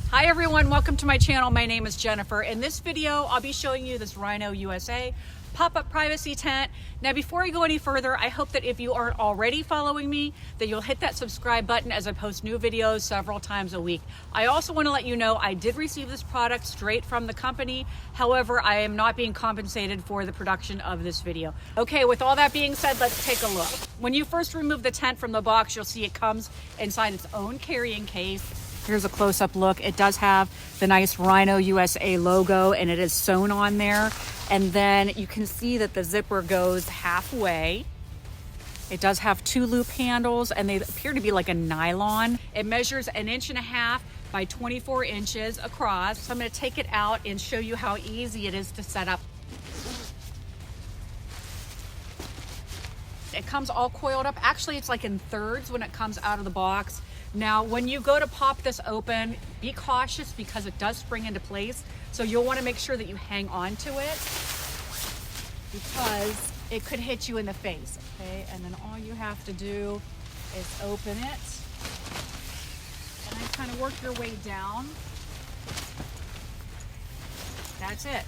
Hi everyone, welcome to my channel. My name is Jennifer. In this video, I'll be showing you this Rhino USA pop-up privacy tent. Now before I go any further, I hope that if you aren't already following me, that you'll hit that subscribe button as I post new videos several times a week. I also want to let you know I did receive this product straight from the company. However, I am not being compensated for the production of this video. Okay, with all that being said, let's take a look. When you first remove the tent from the box, you'll see it comes inside its own carrying case. Here's a close-up look. It does have the nice Rhino USA logo and it is sewn on there. And then you can see that the zipper goes halfway. It does have two loop handles and they appear to be like a nylon. It measures 1.5 inches by 24 inches across. So I'm gonna take it out and show you how easy it is to set up. It comes all coiled up. Actually, it's like in thirds when it comes out of the box. Now, when you go to pop this open, be cautious because it does spring into place. So you'll want to make sure that you hang on to it because it could hit you in the face, okay? And then all you have to do is open it and then kind of work your way down. That's it.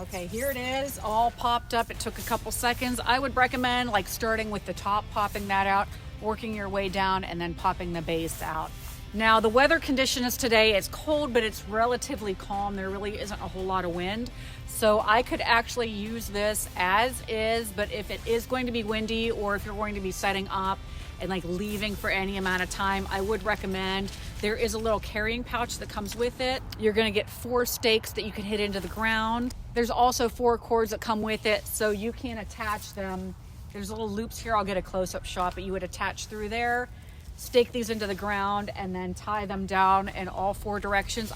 Okay, here it is, all popped up. It took a couple seconds. I would recommend like starting with the top, popping that out, working your way down, and then popping the base out. Now, the weather conditions today, it's cold, but it's relatively calm. There really isn't a whole lot of wind. So I could actually use this as is, but if it is going to be windy or if you're going to be setting up and like leaving for any amount of time, I would recommend there is a little carrying pouch that comes with it. You're gonna get 4 stakes that you can hit into the ground. There's also 4 cords that come with it, so you can attach them. There's little loops here. I'll get a close-up shot, but you would attach through there, stake these into the ground, and then tie them down in all 4 directions.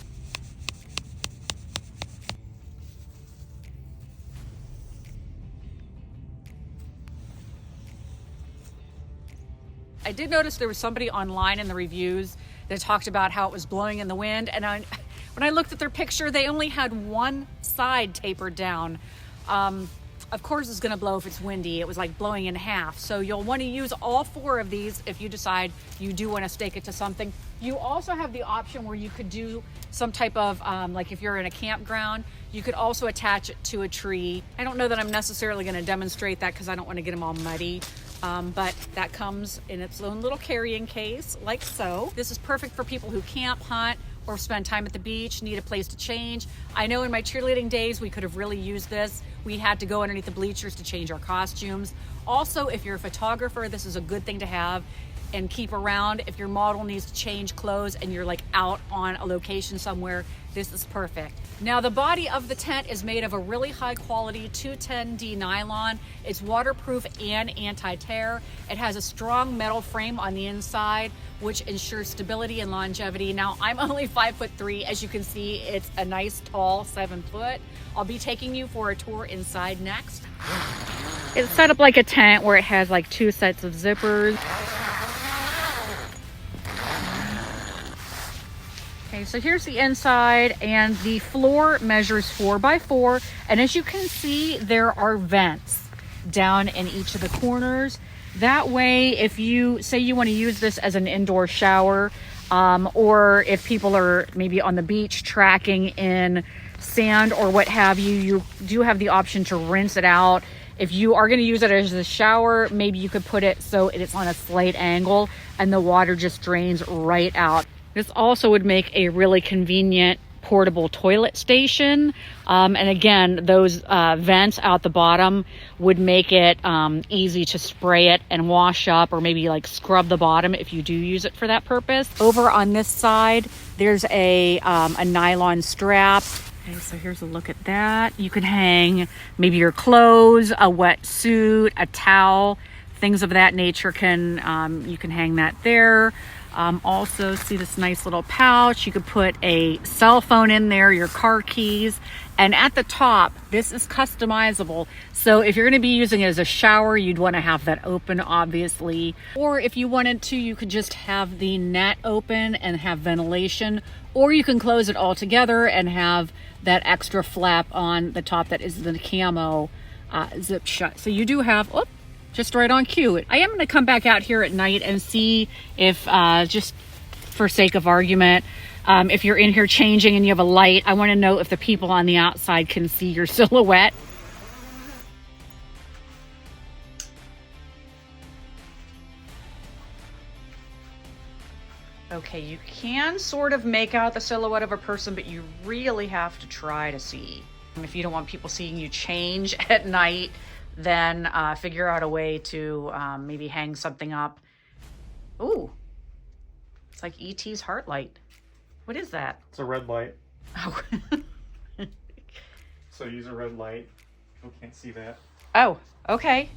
I did notice there was somebody online in the reviews that talked about how it was blowing in the wind, and when I looked at their picture, they only had one side tapered down. Of course it's gonna blow if it's windy. It was like blowing in half. So you'll wanna use all 4 of these if you decide you do wanna stake it to something. You also have the option where you could do some type of, like if you're in a campground, you could also attach it to a tree. I don't know that I'm necessarily gonna demonstrate that because I don't wanna get them all muddy. But that comes in its own little carrying case, like so. This is perfect for people who camp, hunt, or spend time at the beach, need a place to change. I know in my cheerleading days, we could have really used this. We had to go underneath the bleachers to change our costumes. Also, if you're a photographer, this is a good thing to have and keep around. If your model needs to change clothes and you're like out on a location somewhere, this is perfect. Now, the body of the tent is made of a really high quality 210D nylon. It's waterproof and anti-tear. It has a strong metal frame on the inside, which ensures stability and longevity. Now, I'm only 5'3". As you can see, it's a nice tall 7 foot. I'll be taking you for a tour inside next. It's set up like a tent where it has like 2 sets of zippers. Okay, so here's the inside, and the floor measures 4 by 4. And as you can see, there are vents down in each of the corners. That way, if you say you want to use this as an indoor shower, or if people are maybe on the beach tracking in sand or what have you, you do have the option to rinse it out. If you are going to use it as a shower, maybe you could put it so it's on a slight angle and the water just drains right out. This also would make a really convenient portable toilet station. And again, those vents out the bottom would make it easy to spray it and wash up, or maybe like scrub the bottom if you do use it for that purpose. Over on this side, there's a nylon strap. Okay, so here's a look at that. You can hang maybe your clothes, a wetsuit, a towel, things of that nature. You can hang that there. Also, see this nice little pouch. You could put a cell phone in there, your car keys, and at the top, this is customizable. So if you're going to be using it as a shower, you'd want to have that open, obviously. Or if you wanted to, you could just have the net open and have ventilation, or you can close it all together and have that extra flap on the top that is the camo zip shut. So you do have, just right on cue. I am going to come back out here at night and see if, just for sake of argument, if you're in here changing and you have a light, I want to know if the people on the outside can see your silhouette. Okay, you can sort of make out the silhouette of a person, but you really have to try to see. If you don't want people seeing you change at night, then figure out a way to maybe hang something up. Ooh, it's like E.T.'s heart light. What is that? It's a red light. Oh. So use a red light. People can't see that. Oh, okay.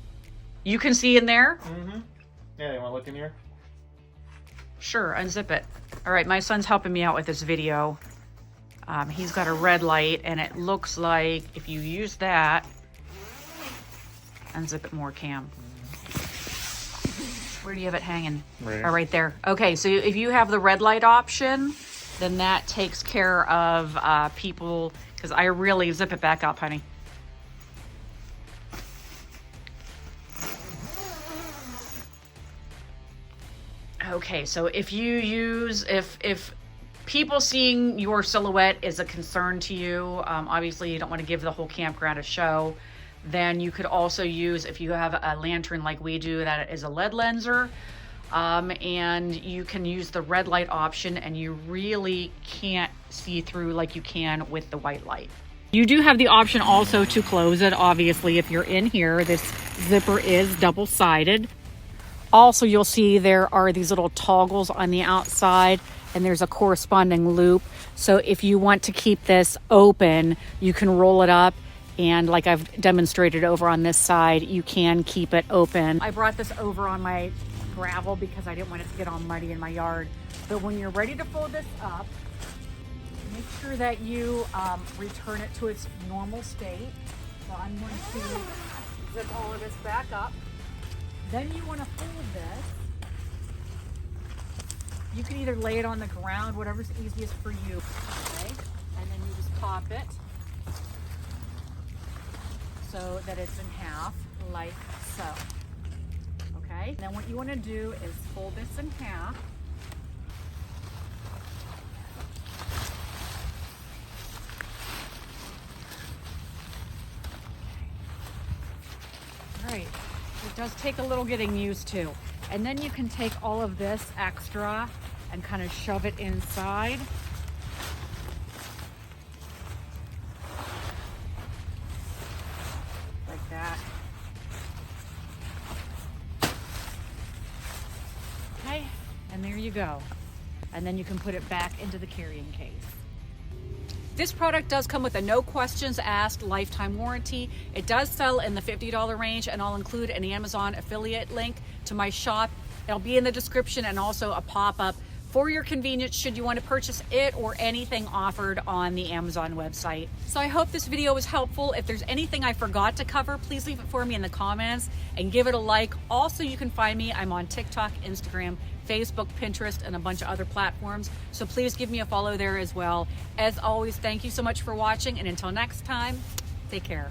You can see in there? Mm-hmm. Yeah, you want to look in here? Sure, unzip it. All right, my son's helping me out with this video. He's got a red light, and it looks like if you use that, unzip it more, Cam. Where do you have it hanging? Right. Oh, right there. Okay, so if you have the red light option, then that takes care of people, because I really zip it back up, honey. Okay, so if you use, if people seeing your silhouette is a concern to you, obviously you don't want to give the whole campground a show, then you could also use, if you have a lantern like we do that is a LED lenser, and you can use the red light option, and you really can't see through like you can with the white light. You do have the option also to close it. Obviously, if you're in here, this zipper is double-sided. Also, you'll see there are these little toggles on the outside, and there's a corresponding loop. So if you want to keep this open, you can roll it up, and like I've demonstrated over on this side, you can keep it open. I brought this over on my gravel because I didn't want it to get all muddy in my yard. But when you're ready to fold this up, make sure that you return it to its normal state. So I'm going to zip all of this back up. Then you want to fold this. You can either lay it on the ground, whatever's easiest for you. Okay, and then you just pop it so that it's in half, like so. Okay, and then what you want to do is fold this in half. All right. It does take a little getting used to. And then you can take all of this extra and kind of shove it inside. Like that. Okay, and there you go. And then you can put it back into the carrying case. This product does come with a no questions asked lifetime warranty. It does sell in the $50 range, and I'll include an Amazon affiliate link to my shop. It'll be in the description, and also a pop-up for your convenience should you want to purchase it or anything offered on the Amazon website. So I hope this video was helpful. If there's anything I forgot to cover, please leave it for me in the comments and give it a like. Also, you can find me. I'm on TikTok, Instagram, Facebook, Pinterest, and a bunch of other platforms. So please give me a follow there as well. As always, thank you so much for watching, and until next time, take care.